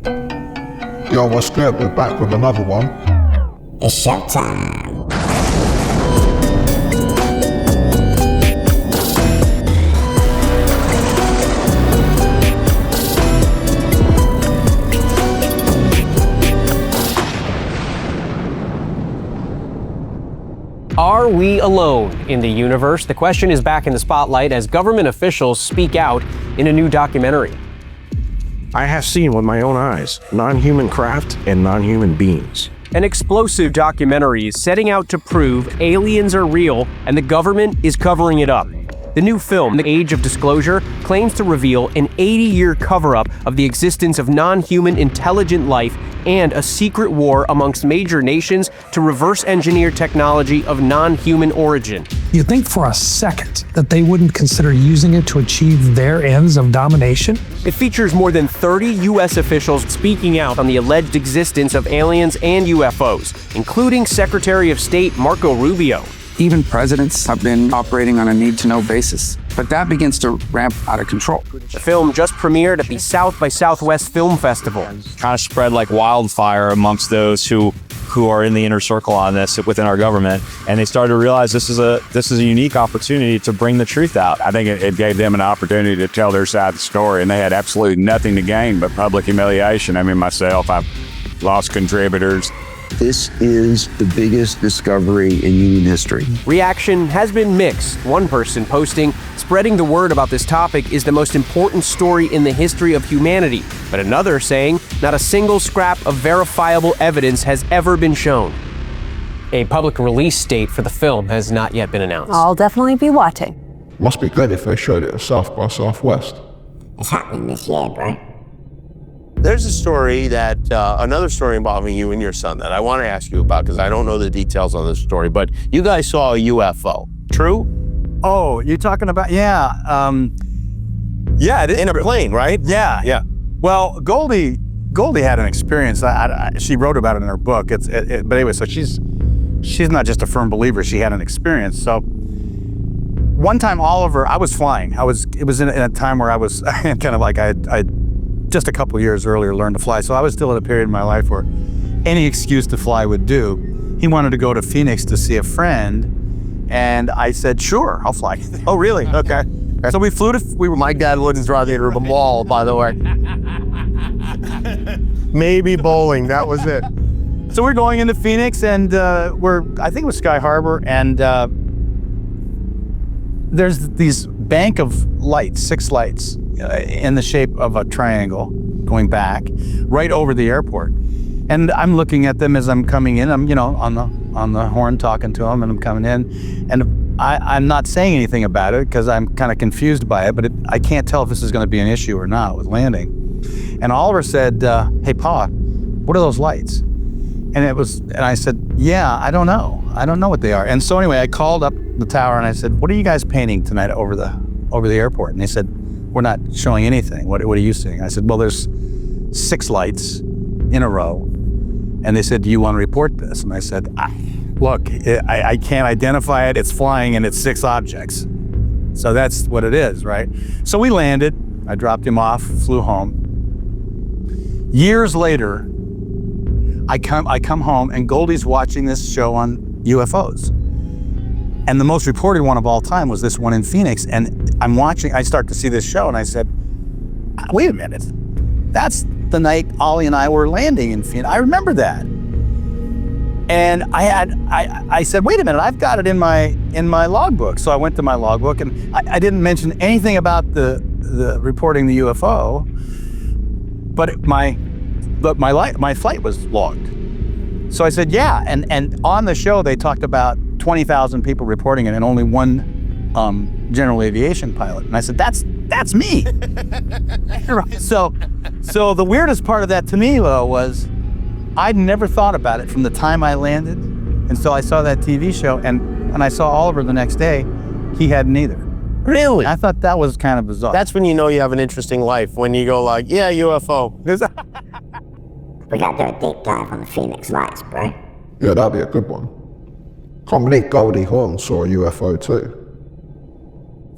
Yo, what's good? We're back with another one. It's showtime. Are we alone in the universe? The question is back in the spotlight as government officials speak out in a new documentary. I have seen with my own eyes non-human craft and non-human beings. An explosive documentary is setting out to prove aliens are real and the government is covering it up. The new film, The Age of Disclosure, claims to reveal an 80-year cover-up of the existence of non-human intelligent life and a secret war amongst major nations to reverse engineer technology of non-human origin. You think for a second that they wouldn't consider using it to achieve their ends of domination? It features more than 30 U.S. officials speaking out on the alleged existence of aliens and UFOs, including Secretary of State Marco Rubio. Even presidents have been operating on a need-to-know basis, but that begins to ramp out of control. The film just premiered at the South by Southwest Film Festival. Kind of spread like wildfire amongst those who are in the inner circle on this within our government, and they started to realize this is a unique opportunity to bring the truth out. I think it gave them an opportunity to tell their side of the story, and they had absolutely nothing to gain but public humiliation. I mean, myself, I've lost contributors. This is the biggest discovery in human history. Reaction has been mixed. One person posting, "Spreading the word about this topic is the most important story in the history of humanity," but another saying, "Not a single scrap of verifiable evidence has ever been shown." A public release date for the film has not yet been announced. I'll definitely be watching. Must be good if they showed it at South by Southwest. It's happening this year, bro. There's a story that, another story involving you and your son that I want to ask you about because I don't know the details on this story, but you guys saw a UFO, true? Oh, you're talking about, yeah. In a plane, right? Yeah. Well, Goldie had an experience. She wrote about it in her book. But anyway, so she's not just a firm believer. She had an experience. So one time, Oliver, I was flying. It was in a time where I was kind of like I just a couple years earlier learned to fly. So I was still at a period in my life where any excuse to fly would do. He wanted to go to Phoenix to see a friend, and I said, sure, I'll fly. Oh, really? Okay. So we flew My dad wouldn't drive me to the mall, by the way. Maybe bowling, that was it. So we're going into Phoenix, and I think it was Sky Harbor, and there's these bank of lights, 6 lights, in the shape of a triangle going back right over the airport. And I'm looking at them as I'm coming in. I'm, on the horn talking to them, and I'm coming in. And I'm not saying anything about it because I'm kind of confused by it, but I can't tell if this is going to be an issue or not with landing. And Oliver said, hey, Pa, what are those lights? And I said, yeah, I don't know. I don't know what they are. And so anyway, I called up the tower and I said, what are you guys painting tonight over the airport? And they said, we're not showing anything. What are you seeing? I said, well, there's 6 lights in a row. And they said, do you want to report this? And I said, look, I can't identify it. It's flying and it's 6 objects. So that's what it is, right? So we landed. I dropped him off, flew home. Years later, I come home and Goldie's watching this show on UFOs. And the most reported one of all time was this one in Phoenix. And I start to see this show and I said, wait a minute. That's the night Ollie and I were landing in Phoenix. I remember that. And I said, wait a minute, I've got it in my logbook. So I went to my logbook and I didn't mention anything about the reporting the UFO, but my flight was logged. So I said, yeah. And on the show, they talked about 20,000 people reporting it and only one general aviation pilot. And I said, that's me. So the weirdest part of that to me, though, was I'd never thought about it from the time I landed until I saw that TV show. And when I saw Oliver the next day, he hadn't either. Really? I thought that was kind of bizarre. That's when you know you have an interesting life, when you go like, yeah, UFO. We gotta do a deep dive on the Phoenix lights, bro. Yeah, that'd be a good one. Can't believe Goldie Hawn saw a UFO too.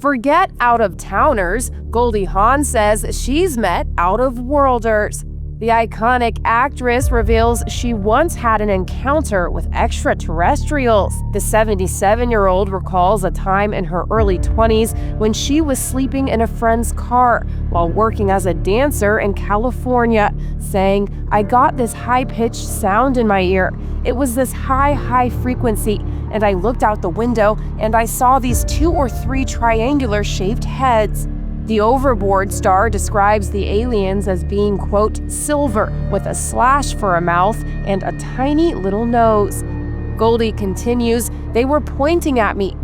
Forget out-of-towners. Goldie Hawn says she's met out-of-worlders. The iconic actress reveals she once had an encounter with extraterrestrials. The 77-year-old recalls a time in her early 20s when she was sleeping in a friend's car while working as a dancer in California, saying, "I got this high-pitched sound in my ear. It was this high frequency, and I looked out the window and I saw these 2 or 3 triangular shaped heads." The Overboard star describes the aliens as being, quote, silver with a slash for a mouth and a tiny little nose. Goldie continues, "They were pointing at me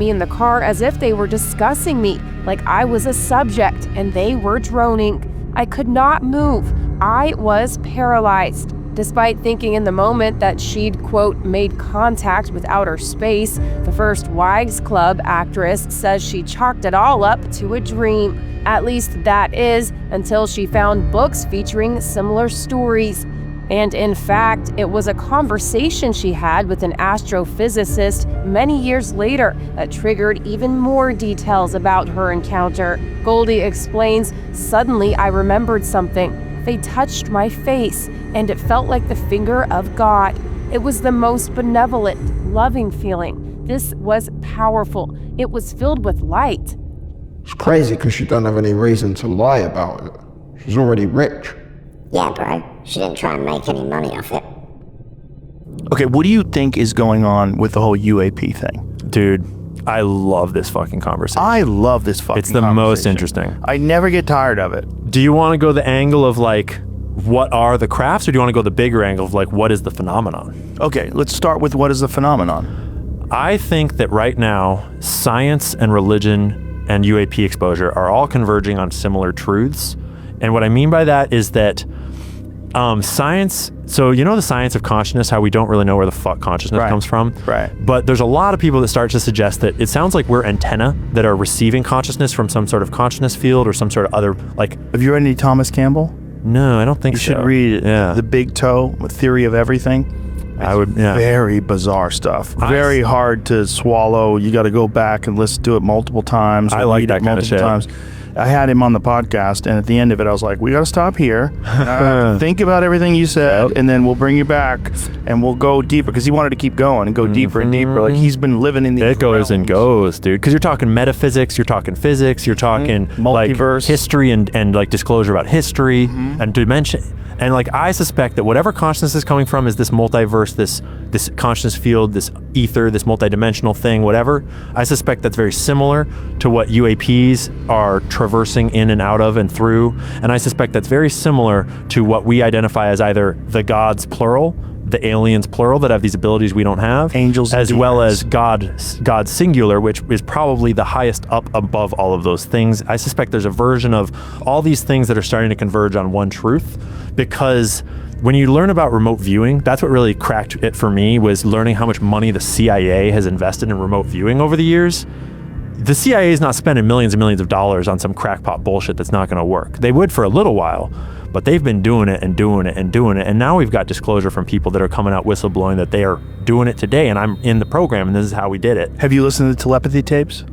in the car as if they were discussing me, like I was a subject, and they were droning. I could not move. I was paralyzed." Despite thinking in the moment that she'd, quote, made contact with outer space, the first Wives Club actress says she chalked it all up to a dream. At least that is, until she found books featuring similar stories. And in fact, it was a conversation she had with an astrophysicist many years later that triggered even more details about her encounter. Goldie explains, "Suddenly I remembered something. They touched my face, and it felt like the finger of God. It was the most benevolent, loving feeling. This was powerful. It was filled with light." It's crazy because she don't have any reason to lie about it. She's already rich. Yeah, bro. She didn't try and make any money off it. Okay, what do you think is going on with the whole UAP thing? Dude, I love this fucking conversation. I love this fucking It's the most interesting. I never get tired of it. Do you want to go the angle of like, what are the crafts, or do you want to go the bigger angle of like, what is the phenomenon? Okay, let's start with what is the phenomenon. I think that right now, science and religion and UAP exposure are all converging on similar truths. And what I mean by that is that science, so you know the science of consciousness, how we don't really know where the fuck consciousness comes from? Right. But there's a lot of people that start to suggest that it sounds like we're antenna that are receiving consciousness from some sort of consciousness field or some sort of other, like... Have you read any Thomas Campbell? No, I don't think so. You should read The Big Toe, A Theory of Everything. I would, yeah. Very bizarre stuff. Very hard to swallow. You got to go back and listen to it multiple times. I like that kind of shit. Times. I had him on the podcast, and at the end of it, I was like, we got to stop here. Think about everything you said, and then we'll bring you back, and we'll go deeper, because he wanted to keep going and go deeper and deeper. Like, he's been living in the It goes and goes, dude. Because you're talking metaphysics, you're talking physics, you're talking multiverse, like history and like disclosure about history and dimension. And like, I suspect that whatever consciousness is coming from is this multiverse, this consciousness field, this ether, this multidimensional thing, whatever. I suspect that's very similar to what UAPs are traversing in and out of and through. And I suspect that's very similar to what we identify as either the gods plural, the aliens plural that have these abilities we don't have, angels, as well as God singular, which is probably the highest up above all of those things. I suspect there's a version of all these things that are starting to converge on one truth, because when you learn about remote viewing, that's what really cracked it for me, was learning how much money the CIA has invested in remote viewing over the years. The CIA is not spending millions and millions of dollars on some crackpot bullshit that's not going to work. They would for a little while, but they've been doing it and doing it and doing it. And now we've got disclosure from people that are coming out whistleblowing that they are doing it today. And I'm in the program, and this is how we did it. Have you listened to the telepathy tapes?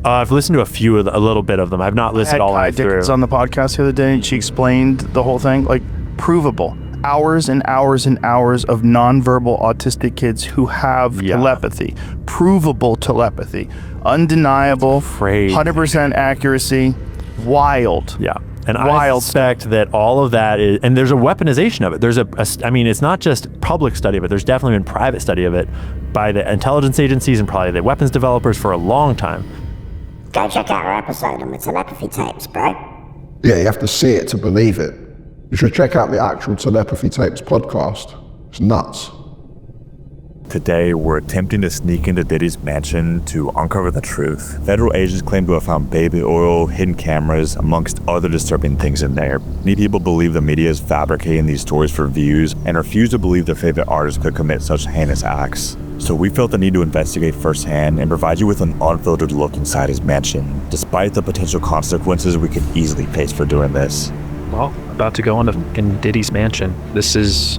I've listened to a little bit of them. I've not listened all the way through. I had on the podcast the other day, and she explained the whole thing, like provable. Hours and hours and hours of nonverbal autistic kids who have telepathy, provable telepathy, undeniable, 100% accuracy, wild. Yeah. And I suspect that all of that is, and there's a weaponization of it. There's I mean, it's not just public study of it. There's definitely been private study of it by the intelligence agencies and probably the weapons developers for a long time. Go check out our episode on the telepathy tapes, bro. Yeah, you have to see it to believe it. You should check out the actual Telepathy Tapes podcast. It's nuts. Today, we're attempting to sneak into Diddy's mansion to uncover the truth. Federal agents claim to have found baby oil, hidden cameras, amongst other disturbing things in there. Many people believe the media is fabricating these stories for views and refuse to believe their favorite artists could commit such heinous acts. So we felt the need to investigate firsthand and provide you with an unfiltered look inside his mansion, despite the potential consequences we could easily face for doing this. Well, about to go in Diddy's mansion. This is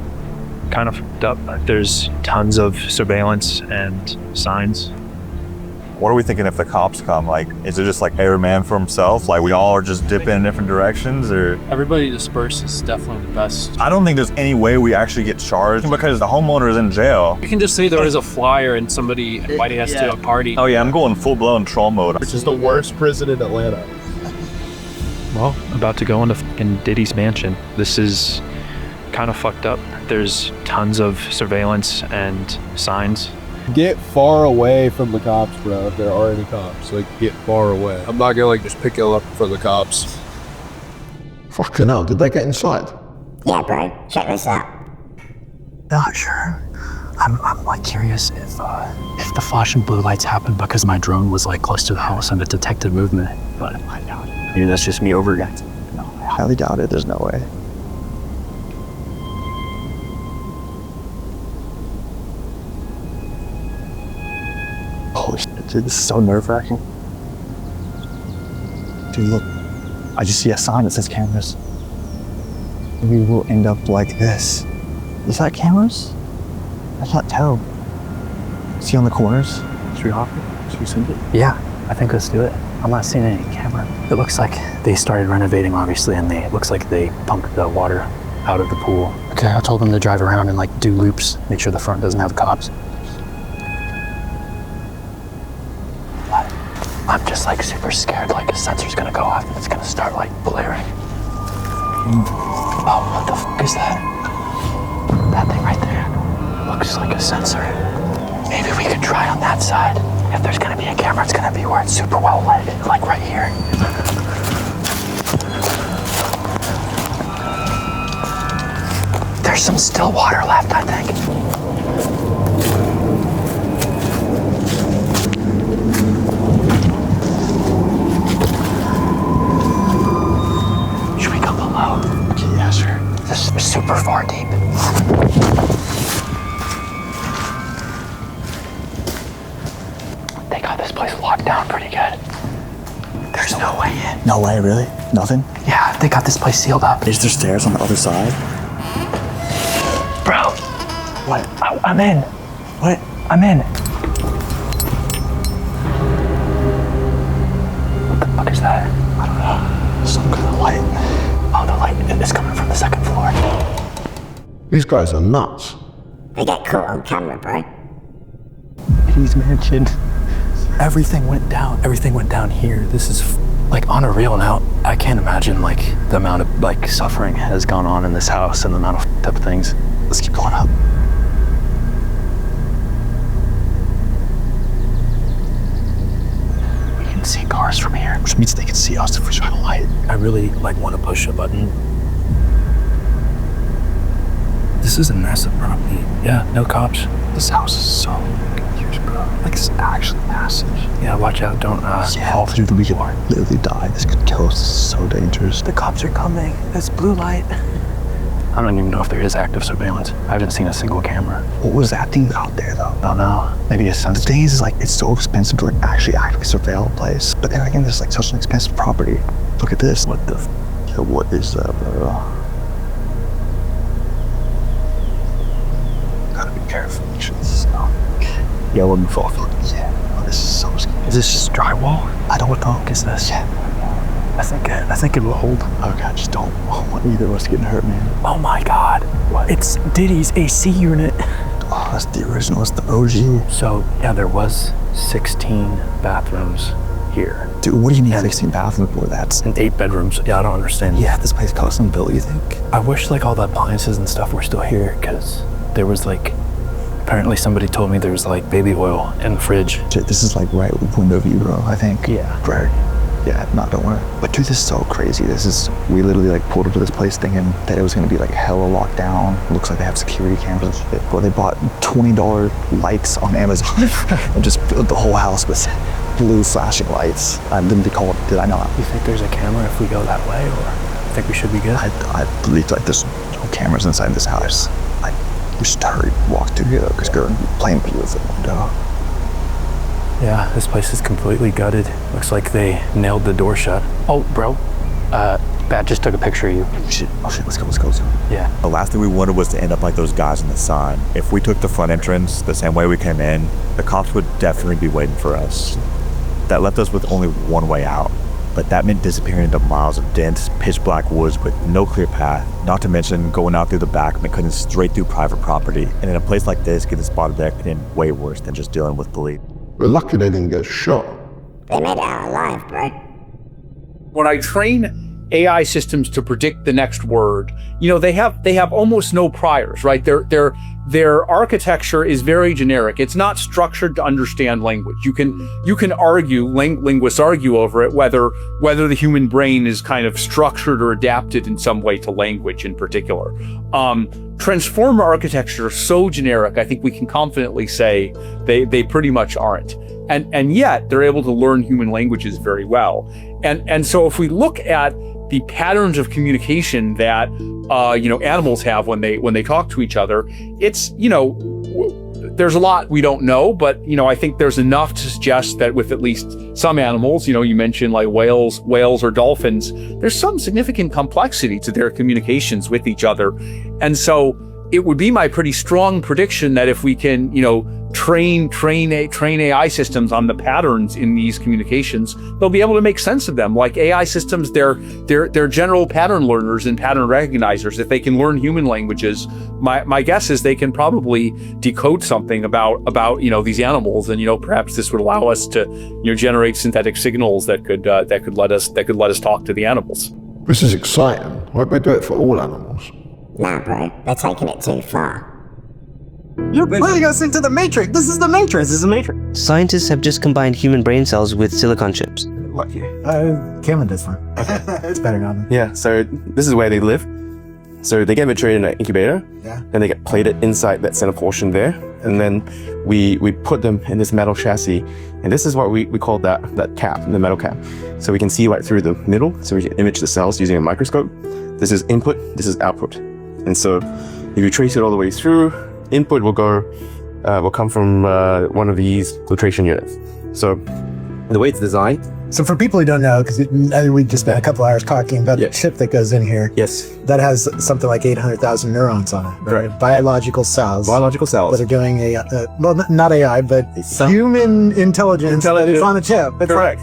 kind of fucked up. There's tons of surveillance and signs. What are we thinking if the cops come? Like, is it just like every man for himself? Like we all are just dipping in different directions, or? Everybody dispersed is definitely the best. I don't think there's any way we actually get charged because the homeowner is in jail. You can just say there is a flyer and somebody invited us to a party. Oh yeah, I'm going full-blown troll mode. Which is the worst prison in Atlanta. Well, about to go into fucking Diddy's mansion. This is kind of fucked up. There's tons of surveillance and signs. Get far away from the cops, bro, if there are any cops. Like, get far away. I'm not gonna, like, just pick you up from the cops. Fucking hell, did they get inside? Yeah, bro, check this out. Not sure. I'm like curious if the flashing blue lights happened because my drone was like close to the house and it detected movement. But I doubt it. Maybe that's just me overreacting. No, I highly doubt it. There's no way. Holy shit, dude, this is so nerve-wracking. Dude, look. I just see a sign that says cameras. We will end up like this. Is that cameras? I can't tell. See on the corners? Should we hop it? Should we send it? Yeah, I think let's do it. I'm not seeing any camera. It looks like they started renovating, obviously, and it looks like they pumped the water out of the pool. Okay, I told them to drive around and like do loops, make sure the front doesn't have cops. But I'm just like super scared, like a sensor's gonna go off and it's gonna start like blaring. Oh, what the fuck is that? That thing right there. Looks like a sensor. Maybe we could try on that side. If there's gonna be a camera, it's gonna be where it's super well lit, like right here. There's some still water left, I think. Should we go below? Okay, yeah, sure. This is super far deep. They got this place locked down pretty good. There's no way in. No way, really? Nothing? Yeah, they got this place sealed up. Is there stairs on the other side? Bro. What? I'm in. What? I'm in. What the fuck is that? I don't know. Some kind of light. Oh, the light is coming from the second floor. These guys are nuts. They get caught on camera, bro. He's mentioned. Everything went down. Everything went down here. This is like on a real note. I can't imagine like the amount of like suffering has gone on in this house and the amount of fucked up things. Let's keep going up. We can see cars from here, which means they can see us if we shine a light. I really like want to push a button. This is a massive property. Yeah, no cops. This house is so huge, bro. Like it's actually massive. Yeah, watch out. Don't fall through the floor. Literally die. This could kill us. This is so dangerous. The cops are coming. There's blue light. I don't even know if there is active surveillance. I haven't seen a single camera. What was that thing out there, though? I don't know. Maybe a sensor. The thing is like, it's so expensive to like actually actively surveil a place. But then again, this is like such an expensive property. Look at this. What the yeah, what is that, bro? Gotta be careful. Yeah, let me fall through. Yeah. Oh, this is so scary. Is this just drywall? I don't know. What is this? Yeah. I think it will hold. Oh God, just don't want either of us getting hurt, man. Oh my God. What? It's Diddy's AC unit. Oh, that's the original. It's the OG. So yeah, there was 16 bathrooms here. Dude, what do you need 16 bathrooms for? That's and 8 bedrooms. Yeah, I don't understand. Yeah, this place custom built, you think? I wish like all the appliances and stuff were still here because there was like, apparently somebody told me there was like baby oil in the fridge. Shit, this is like right window view, bro, I think. Yeah. Right. Yeah, no, don't worry. But dude, this is so crazy. We literally like pulled up to this place thinking that it was gonna be like hella locked down. Looks like they have security cameras and shit. But they bought $20 lights on Amazon and just filled the whole house with blue flashing lights. I literally called, did I not? You think there's a camera if we go that way, or you think we should be good? I believe like there's no cameras inside this house. We should hurry, walk through here though, because we're playing blue with the window. Yeah, this place is completely gutted. Looks like they nailed the door shut. Oh, bro, Bat just took a picture of you. Shit, oh shit, let's go. Yeah. The last thing we wanted was to end up like those guys in the sign. If we took the front entrance the same way we came in, the cops would definitely be waiting for us. That left us with only one way out, but that meant disappearing into miles of dense, pitch black woods with no clear path, not to mention going out through the back meant cutting straight through private property. And in a place like this, getting spotted there could end way worse than just dealing with police. We're lucky they didn't get shot. They made it out alive, bro. When I train AI systems to predict the next word, they have almost no priors, right? Their architecture is very generic. It's not structured to understand language. You can argue, linguists argue over it, whether the human brain is kind of structured or adapted in some way to language in particular. Transformer architecture is so generic, I think we can confidently say they pretty much aren't. And yet they're able to learn human languages very well. And so if we look at the patterns of communication that animals have when they talk to each other, it's there's a lot we don't know, but I think there's enough to suggest that with at least some animals, you mentioned like whales or dolphins, there's some significant complexity to their communications with each other. And so it would be my pretty strong prediction that if we can train AI systems on the patterns in these communications, they'll be able to make sense of them. Like AI systems, they're general pattern learners and pattern recognizers. If they can learn human languages, my guess is they can probably decode something about these animals, and perhaps this would allow us to generate synthetic signals that could let us talk to the animals. This is exciting. Why don't they do it for all animals? Nah, bro, they're taking it too far. You're putting us into the Matrix. This is the Matrix. This is the Matrix. Scientists have just combined human brain cells with silicon chips. What? Cameron does one. It's better on them. Yeah, so this is where they live. So they get mature in an incubator. Yeah. Then they get plated inside that center portion there. And then we put them in this metal chassis. And this is what we call that cap, the metal cap. So we can see right through the middle. So we can image the cells using a microscope. This is input, this is output. And so if you trace it all the way through, input will come from one of these filtration units. So the way it's designed. So for people who don't know, because we just spent a couple hours talking about the chip that goes in here. Yes. That has something like 800,000 neurons on it. Right. Biological cells. Biological cells. That are doing not AI, but human intelligence is on a chip. That's correct.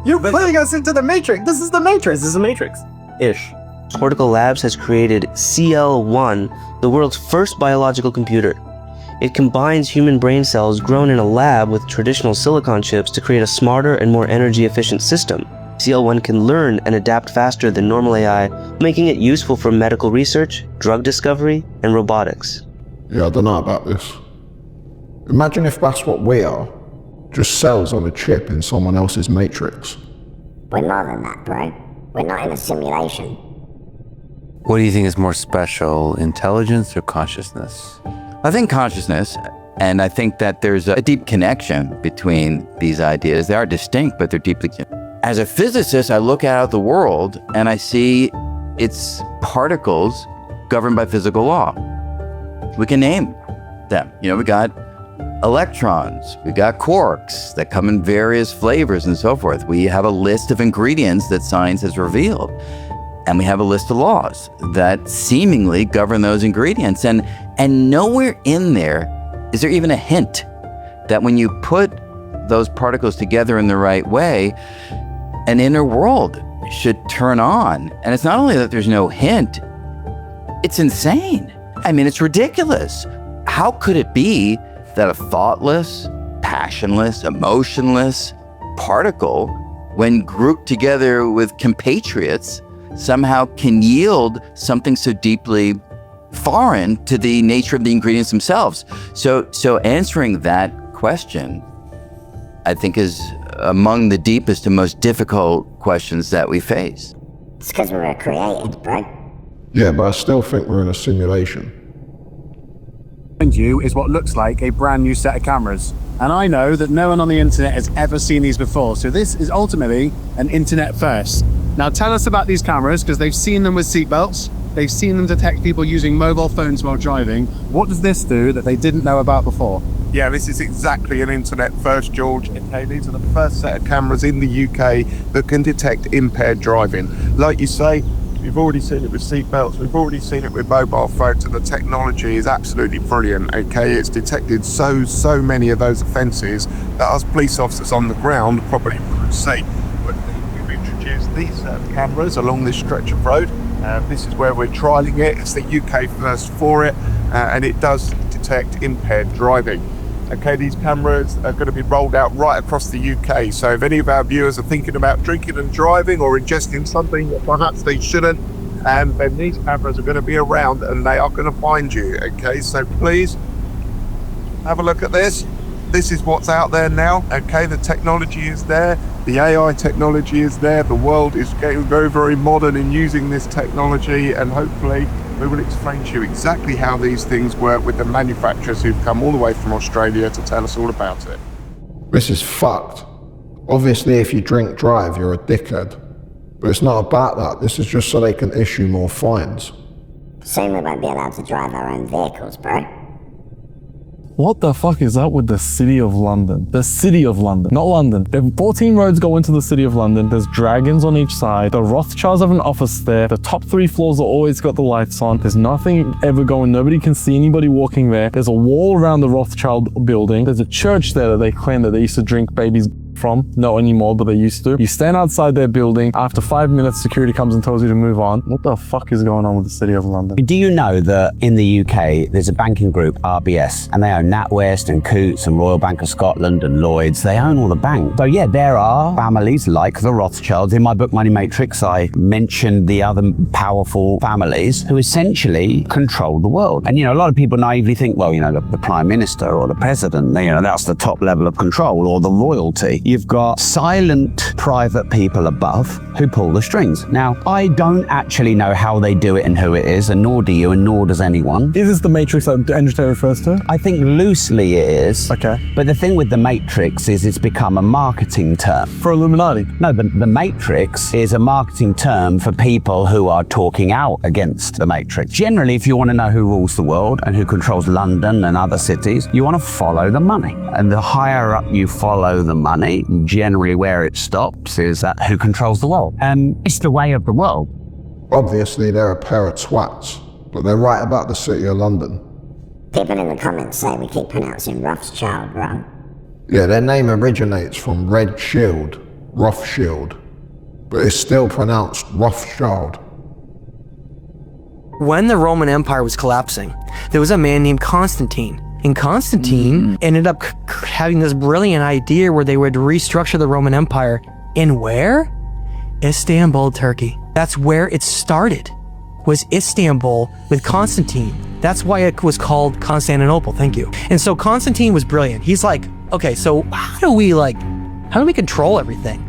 You're putting us into the Matrix. This is the Matrix. This is the Matrix. Ish. Cortical Labs has created CL1, the world's first biological computer. It combines human brain cells grown in a lab with traditional silicon chips to create a smarter and more energy-efficient system. CL1 can learn and adapt faster than normal AI, making it useful for medical research, drug discovery, and robotics. Yeah, I don't know about this. Imagine if that's what we are. Just cells on a chip in someone else's matrix. We're more than that, bro. We're not in a simulation. What do you think is more special, intelligence or consciousness? I think consciousness, and I think that there's a deep connection between these ideas. They are distinct, but they're deeply connected. As a physicist, I look out at the world and I see its particles governed by physical law. We can name them. We got electrons, we got quarks that come in various flavors and so forth. We have a list of ingredients that science has revealed. And we have a list of laws that seemingly govern those ingredients. And nowhere in there is there even a hint that when you put those particles together in the right way, an inner world should turn on. And it's not only that there's no hint, it's insane. I mean, it's ridiculous. How could it be that a thoughtless, passionless, emotionless particle, when grouped together with compatriots, somehow can yield something so deeply foreign to the nature of the ingredients themselves? So answering that question, I think, is among the deepest and most difficult questions that we face. It's because we were created, bro. Yeah, but I still think we're in a simulation. Behind you is what looks like a brand new set of cameras. And I know that no one on the internet has ever seen these before. So this is ultimately an internet first. Now tell us about these cameras, because they've seen them with seatbelts. They've seen them detect people using mobile phones while driving. What does this do that they didn't know about before? Yeah, this is exactly an internet first, George. Okay, these are the first set of cameras in the UK that can detect impaired driving. Like you say, We've already seen it with seatbelts. We've already seen it with mobile phones, and the technology is absolutely brilliant. Okay, it's detected so many of those offences that us police officers on the ground probably wouldn't see. But we've introduced these cameras along this stretch of road. This is where we're trialling it. It's the UK first for it, and it does detect impaired driving. Okay, these cameras are going to be rolled out right across the UK. So if any of our viewers are thinking about drinking and driving or ingesting something that perhaps they shouldn't, then these cameras are going to be around and they are going to find you. Okay, so please have a look at this. This is what's out there now. Okay, the technology is there. The AI technology is there. The world is getting very modern in using this technology, and hopefully we will explain to you exactly how these things work with the manufacturers who've come all the way from Australia to tell us all about it. This is fucked. Obviously, if you drink drive, you're a dickhead. But it's not about that. This is just so they can issue more fines. Soon we won't be allowed to drive our own vehicles, bro. What the fuck is up with the City of London? The City of London, not London. There are 14 roads go into the City of London. There's dragons on each side. The Rothschilds have an office there. The top 3 floors are always got the lights on. There's nothing ever going. Nobody can see anybody walking there. There's a wall around the Rothschild building. There's a church there that they claim that they used to drink babies from. Not anymore, but they used to. You stand outside their building. After 5 minutes, security comes and tells you to move on. What the fuck is going on with the City of London? Do you know that in the UK, there's a banking group, RBS, and they own NatWest and Coutts and Royal Bank of Scotland and Lloyds. They own all the banks. So yeah, there are families like the Rothschilds. In my book, Money Matrix, I mentioned the other powerful families who essentially control the world. And, you know, a lot of people naively think, well, you know, the Prime Minister or the President, you know, that's the top level of control, or the royalty. You've got silent private people above who pull the strings. Now, I don't actually know how they do it and who it is, and nor do you, and nor does anyone. Is this the Matrix that Andrew refers to? I think loosely it is. Okay. But the thing with the Matrix is it's become a marketing term. For Illuminati? No, the Matrix is a marketing term for people who are talking out against the Matrix. Generally, if you want to know who rules the world and who controls London and other cities, you want to follow the money. And the higher up you follow the money, generally where it stops is that who controls the world. It's the way of the world. Obviously, they're a pair of twats, but they're right about the City of London. People in the comments say we keep pronouncing Rothschild wrong. Yeah, their name originates from Red Shield, Rothschild, but it's still pronounced Rothschild. When the Roman Empire was collapsing, there was a man named Constantine. And Constantine ended up having this brilliant idea where they would restructure the Roman Empire. In where? Istanbul, Turkey. That's where it started, was Istanbul with Constantine. That's why it was called Constantinople, thank you. And so Constantine was brilliant. He's like, okay, so how do we control everything?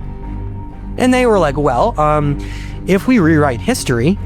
And they were like, well, if we rewrite history,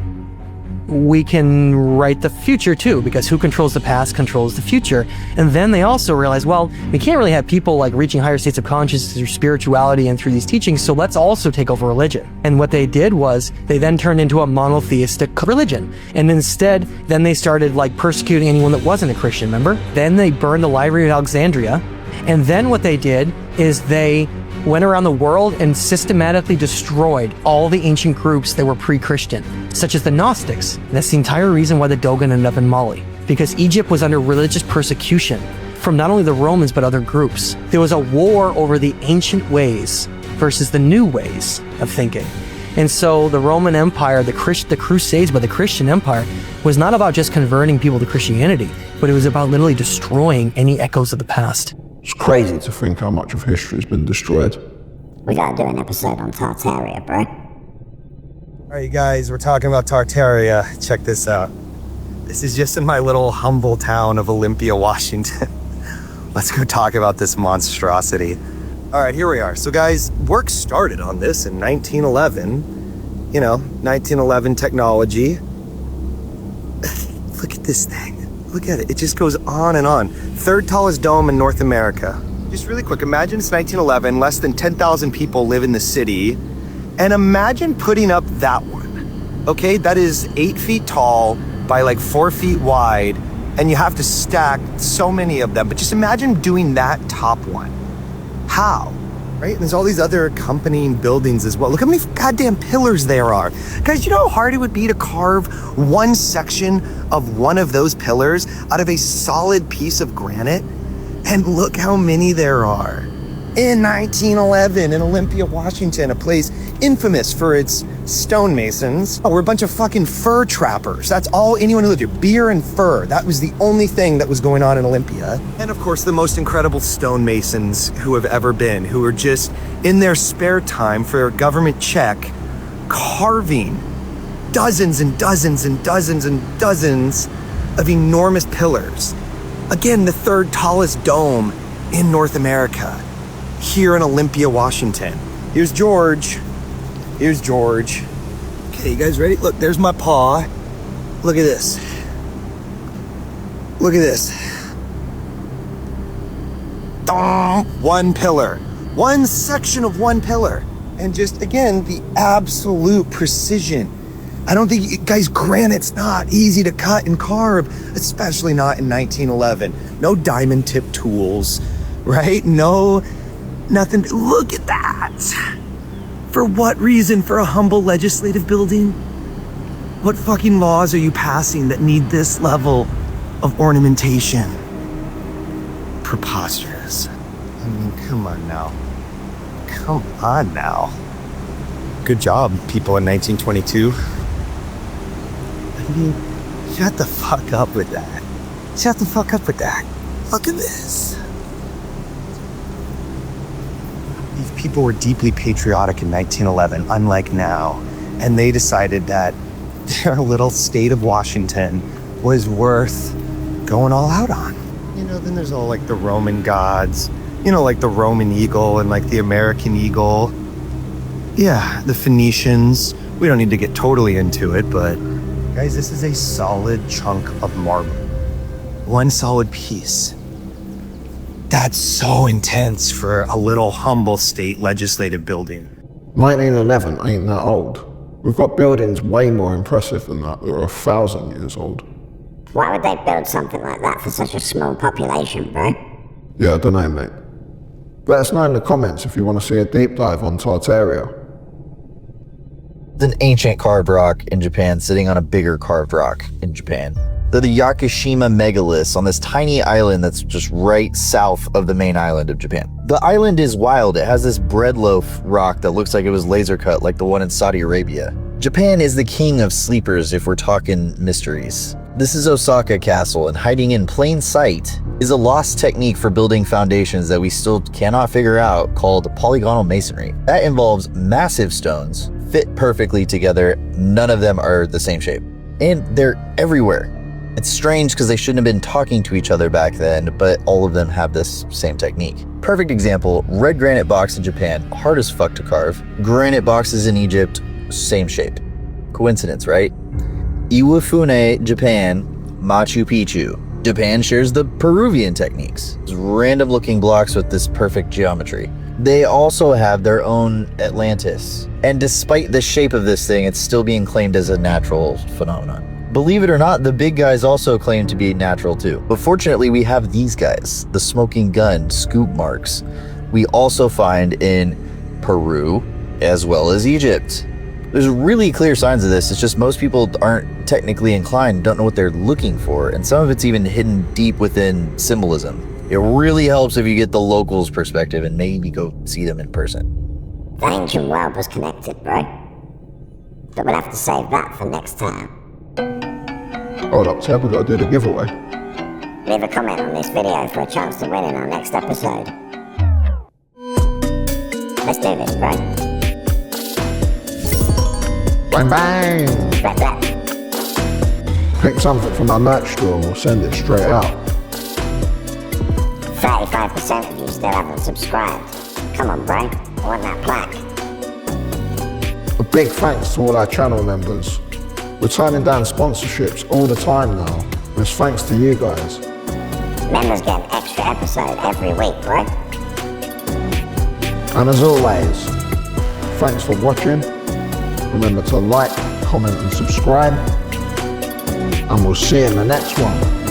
we can write the future too, because who controls the past controls the future. And then they also realized, well, we can't really have people like reaching higher states of consciousness through spirituality and through these teachings, so let's also take over religion. And what they did was they then turned into a monotheistic religion. And instead, then they started like persecuting anyone that wasn't a Christian, remember? Then they burned the Library of Alexandria. And then what they did is they went around the world and systematically destroyed all the ancient groups that were pre-Christian, such as the Gnostics. And that's the entire reason why the Dogon ended up in Mali, because Egypt was under religious persecution from not only the Romans, but other groups. There was a war over the ancient ways versus the new ways of thinking. And so the Roman Empire, the Crusades by the Christian Empire, was not about just converting people to Christianity, but it was about literally destroying any echoes of the past. It's crazy to think how much of history has been destroyed. We gotta do an episode on Tartaria, bro. Alright, you guys, we're talking about Tartaria. Check this out. This is just in my little humble town of Olympia, Washington. Let's go talk about this monstrosity. Alright, here we are. So guys, work started on this in 1911. You know, 1911 technology. Look at this thing. Look at it. It just goes on and on. Third tallest dome in North America. Just really quick, imagine it's 1911, less than 10,000 people live in the city, and imagine putting up that one. Okay, that is 8 feet tall by like 4 feet wide, and you have to stack so many of them. But just imagine doing that top one. How? right? And there's all these other accompanying buildings as well. Look how many goddamn pillars there are. Guys, you know how hard it would be to carve one section of one of those pillars out of a solid piece of granite? And look how many there are. In 1911, in Olympia, Washington, a place infamous for its stonemasons, were a bunch of fucking fur trappers. That's all anyone who lived here. Beer and fur. That was the only thing that was going on in Olympia. And of course, the most incredible stonemasons who have ever been, who are just in their spare time for a government check, carving dozens and dozens and dozens and dozens of enormous pillars. Again, the third tallest dome in North America, here in Olympia, Washington. Here's George. Here's George. Okay, you guys ready? Look, there's my paw. Look at this. Look at this. One pillar. One section of one pillar. And just, again, the absolute precision. I don't think, guys, granite's not easy to cut and carve, especially not in 1911. No diamond tip tools, right? No, nothing. Look at that. For what reason? For a humble legislative building? What fucking laws are you passing that need this level of ornamentation? Preposterous. I mean, come on now. Come on now. Good job, people in 1922. I mean, shut the fuck up with that. Shut the fuck up with that. Look at this. These people were deeply patriotic in 1911, unlike now, and they decided that their little state of Washington was worth going all out on. You know, then there's all like the Roman gods, you know, like the Roman eagle and like the American eagle. Yeah, the Phoenicians. We don't need to get totally into it, but guys, this is a solid chunk of marble. One solid piece. That's so intense for a little humble state legislative building. 1911 ain't that old. We've got buildings way more impressive than that are 1,000 years old. Why would they build something like that for such a small population, bro? Yeah, I don't know, mate. Let us know in the comments if you want to see a deep dive on Tartaria. An ancient carved rock in Japan sitting on a bigger carved rock in Japan. They're the Yakushima megaliths on this tiny island that's just right south of the main island of Japan. The island is wild. It has this bread loaf rock that looks like it was laser cut like the one in Saudi Arabia. Japan is the king of sleepers if we're talking mysteries. This is Osaka Castle, and hiding in plain sight is a lost technique for building foundations that we still cannot figure out called polygonal masonry. That involves massive stones, fit perfectly together. None of them are the same shape. And they're everywhere. It's strange because they shouldn't have been talking to each other back then, but all of them have this same technique. Perfect example, red granite box in Japan, hard as fuck to carve. Granite boxes in Egypt, same shape. Coincidence, right? Iwafune, Japan, Machu Picchu. Japan shares the Peruvian techniques. It's random looking blocks with this perfect geometry. They also have their own Atlantis. And despite the shape of this thing, it's still being claimed as a natural phenomenon. Believe it or not, the big guys also claim to be natural too. But fortunately, we have these guys, the smoking gun scoop marks. We also find in Peru as well as Egypt. There's really clear signs of this. It's just most people aren't technically inclined, don't know what they're looking for, and some of it's even hidden deep within symbolism. It really helps if you get the locals' perspective and maybe go see them in person. The ancient world was connected, bro. But we'll have to save that for next time. Hold up, Ted, we gotta do the giveaway. Leave a comment on this video for a chance to win in our next episode. Let's do this, bro. Bang bang! Black, black. Pick something from our merch store and we'll send it straight out. 35% of you still haven't subscribed. Come on, bro. I want that plaque. A big thanks to all our channel members. We're turning down sponsorships all the time now. And it's thanks to you guys. Members get an extra episode every week, bro. And as always, thanks for watching. Remember to like, comment and subscribe. And we'll see you in the next one.